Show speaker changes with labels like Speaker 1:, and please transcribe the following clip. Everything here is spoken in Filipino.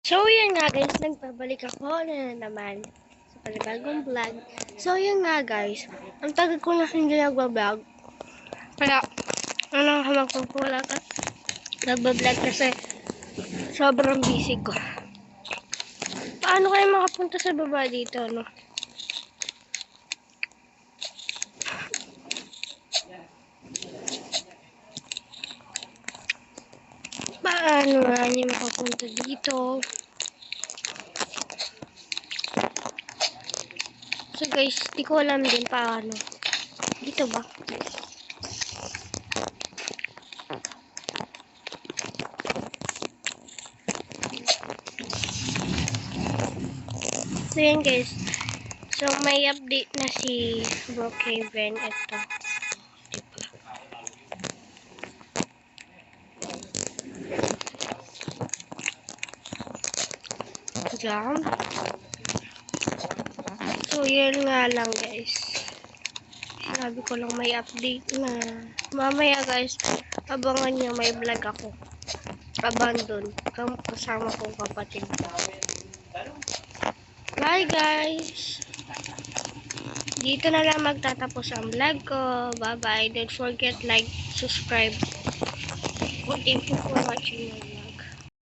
Speaker 1: So, yun nga guys, nagpabalik ako na naman sa panibagong vlog. So, yun nga guys, ang tagal ko na hindi nagbablog. Kaya, ano ka magpupula ka? Nagbablog kasi sobrang busy ko. Paano kayo makapunta sa baba dito, no? Paano nga niyo makapunta dito? So guys, di ko alam din paano. Dito ba? So yun guys. So may update na si Brookhaven. Ito. Diyan. So yun nga lang guys. Sabi ko lang may update na. Mamaya guys, abangan nyo may vlog ako. Abandon. Kasama kong kapatid. Bye guys! Dito na lang magtatapos ang vlog ko. Bye bye. Don't forget like, subscribe. Thank you for watching my video.